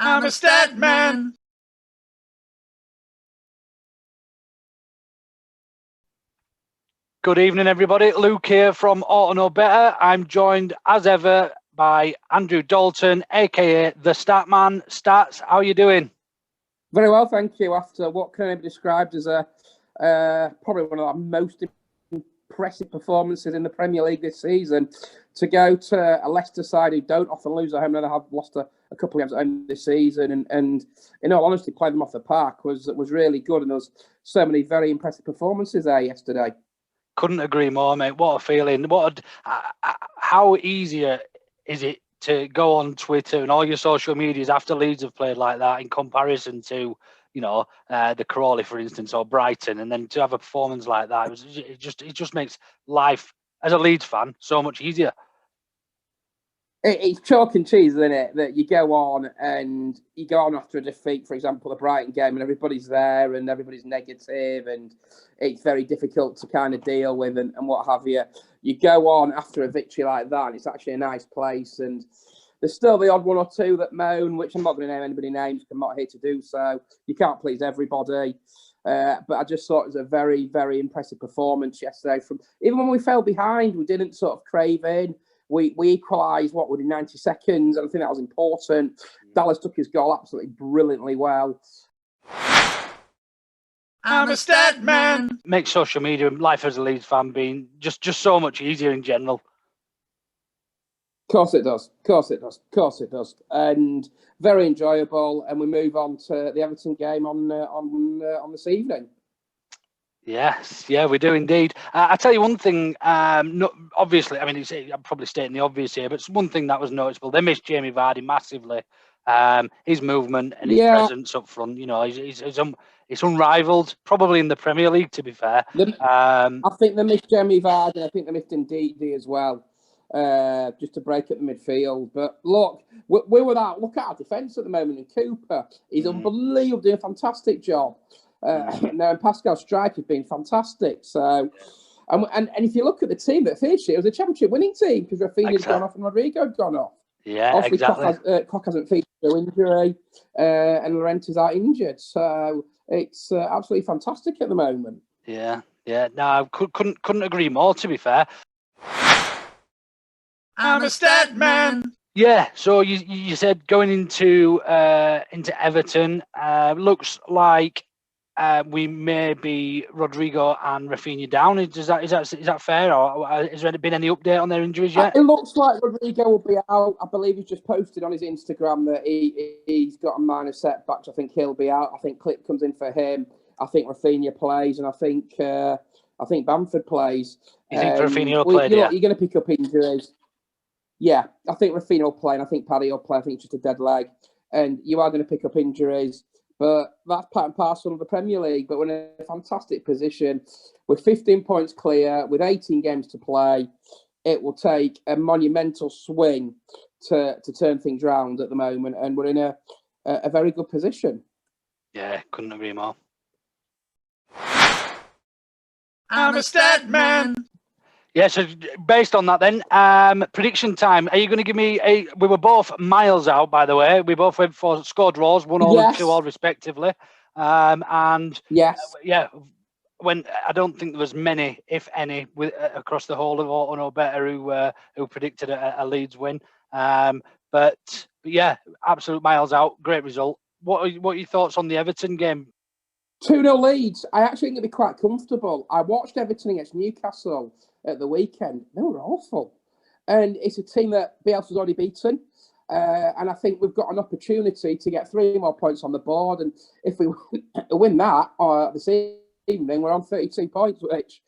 I'm a Statman. Good evening, everybody. Luke here from Ought to Know Better. I'm joined, as ever, by Andrew Dalton, aka the Statman. Stats, how are you doing? Very well, thank you. After what can be described as probably one of the most impressive performances in the Premier League this season, to go to a Leicester side who don't often lose at home, they have lost a couple of games at home this season, and in all honesty, playing them off the park was really good, and there was so many very impressive performances there yesterday. Couldn't agree more, mate. What a feeling! How easier is it to go on Twitter and all your social medias after Leeds have played like that in comparison to, the Crawley, for instance, or Brighton, and then to have a performance like that, it just makes life as a Leeds fan so much easier. It's chalk and cheese, isn't it? That you go on after a defeat, for example, the Brighton game, and everybody's there and everybody's negative, and it's very difficult to kind of deal with and what have you. You go on after a victory like that, and it's actually a nice place. And there's still the odd one or two that moan, which I'm not going to name anybody's names because I'm not here to do so. You can't please everybody. But I just thought it was a very, very impressive performance yesterday. Even when we fell behind, we didn't sort of crave in. We equalised, within 90 seconds, and I think that was important. Dallas took his goal absolutely brilliantly well. I'm a Statman. Makes social media and life as a Leeds fan being just so much easier in general. Of course it does. And very enjoyable. And we move on to the Everton game on this evening. Yes, yeah, we do indeed. I tell you one thing. Obviously, I mean, I'm probably stating the obvious here, but it's one thing that was noticeable. They missed Jamie Vardy massively. His movement and his presence up front, it's unrivaled, probably in the Premier League. To be fair, I think they missed Jamie Vardy. I think they missed Ndidi as well, just to break up the midfield. But look, we're without. Look at our defence at the moment. And Cooper, he's unbelievable, doing a fantastic job. Now, Pascal Strike has been fantastic. So, and if you look at the team that finished it was a championship winning team because Rafinha's gone off and Rodrigo had gone off. Yeah, obviously, exactly. Koch hasn't featured through injury, and Llorente's out injured. So it's absolutely fantastic at the moment. Yeah. No, couldn't agree more. To be fair, I'm a Statman. Yeah, so you said going into Everton, looks like we may be Rodrigo and Rafinha down. Is that fair, or has there been any update on their injuries yet? It looks like Rodrigo will be out. I believe he's just posted on his Instagram that he's got a minor setback. I think he'll be out. I think Clip comes in for him. I think Rafinha plays, and I think Bamford plays. You think Rafinha will play? You're going to pick up injuries. Yeah, I think Rafinha will play, and I think Paddy will play. I think it's just a dead leg, and you are going to pick up injuries. But that's part and parcel of the Premier League. But we're in a fantastic position. We're 15 points clear with 18 games to play. It will take a monumental swing to turn things round at the moment. And we're in a very good position. Yeah, couldn't agree more. I'm a Statman. Yeah, so based on that then, prediction time. Are you going to give me we were both miles out, by the way. We both went for score draws, 1-1 and 2-2 respectively. And yes, when I don't think there was many, if any, across the whole of Ought to Know Better who predicted a Leeds win. But yeah, absolute miles out. Great result. What are your thoughts on the Everton game? 2-0 Leeds. I actually think it'd be quite comfortable. I watched Everton against Newcastle at the weekend. They were awful. And it's a team that Bielsa's already beaten. And I think we've got an opportunity to get 3 more points on the board. And if we win that this evening, we're on 32 points, which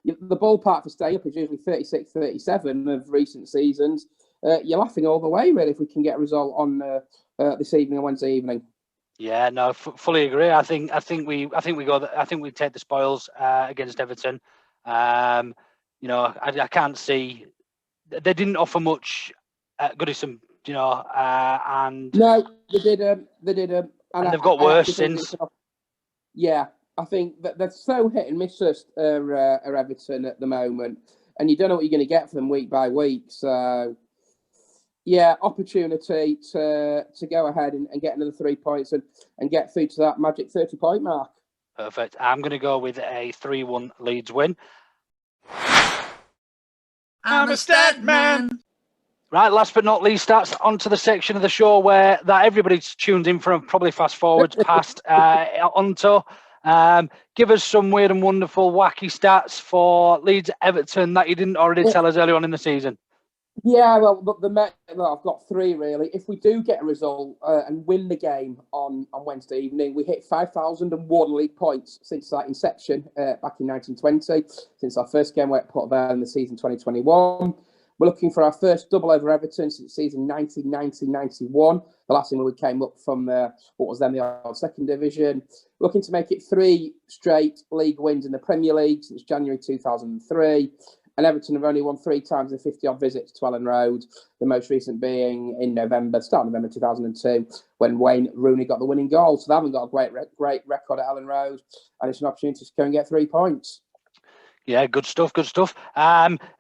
the ballpark for staying up is usually 36, 37 of recent seasons. You're laughing all the way, really, if we can get a result on this evening, on Wednesday evening. Yeah, no, fully agree. I think we take the spoils against Everton. I can't see they didn't offer much Goodison, and no, they did. And they've got worse since. Yeah, I think that they're so hit and miss us, Everton at the moment, and you don't know what you're going to get from them week by week. So Yeah, opportunity to go ahead and get another 3 points and get through to that magic 30-point mark. Perfect. I'm going to go with a 3-1 Leeds win. I'm a stat man. Right, last but not least, that's onto the section of the show where that everybody's tuned in from, probably fast forwards past onto. Give us some weird and wonderful wacky stats for Leeds Everton that you didn't already tell us earlier on in the season. Yeah, well, I've got 3 really. If we do get a result and win the game on Wednesday evening, we hit 5,001 league points since that inception back in 1920, since our first game went put there in the season 2021. We're looking for our first double over Everton since season 1990-91. The last time we came up from what was then the old second division. Looking to make it 3 straight league wins in the Premier League since January 2003. And Everton have only won 3 times in 50-odd visits to Ellen Road, the most recent being in start of November 2002, when Wayne Rooney got the winning goal. So they haven't got a great record at Ellen Road, and it's an opportunity to go and get 3 points. Yeah, good stuff. Good stuff.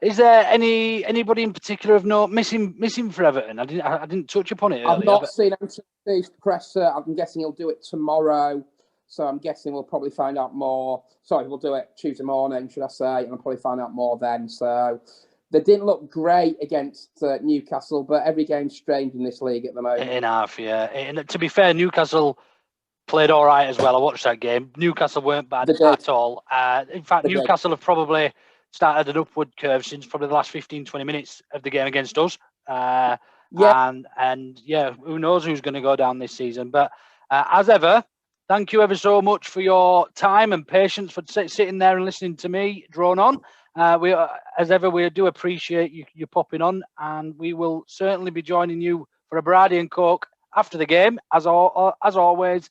Is there anybody in particular of note missing for Everton? I didn't touch upon it earlier. I've not seen Anthony's presser. I'm guessing he'll do it tomorrow. So I'm guessing we'll probably find out more. Sorry, we'll do it Tuesday morning, should I say, and I'll probably find out more then. So they didn't look great against Newcastle, but every game's strange in this league at the moment. Enough, yeah. And to be fair, Newcastle played all right as well. I watched that game. Newcastle weren't bad at all. In fact, Newcastle have probably started an upward curve since probably the last 15, 20 minutes of the game against us. And yeah, who knows who's going to go down this season. But as ever, thank you ever so much for your time and patience for sitting there and listening to me drone on. As ever, we do appreciate you popping on, and we will certainly be joining you for a brandy and coke after the game, as always,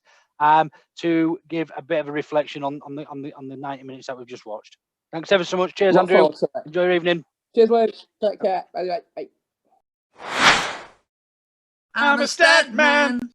to give a bit of a reflection on the 90 minutes that we've just watched. Thanks ever so much. Cheers, Andrew. Enjoy your evening. Cheers, Luke. Take care. Bye. I'm a stat man.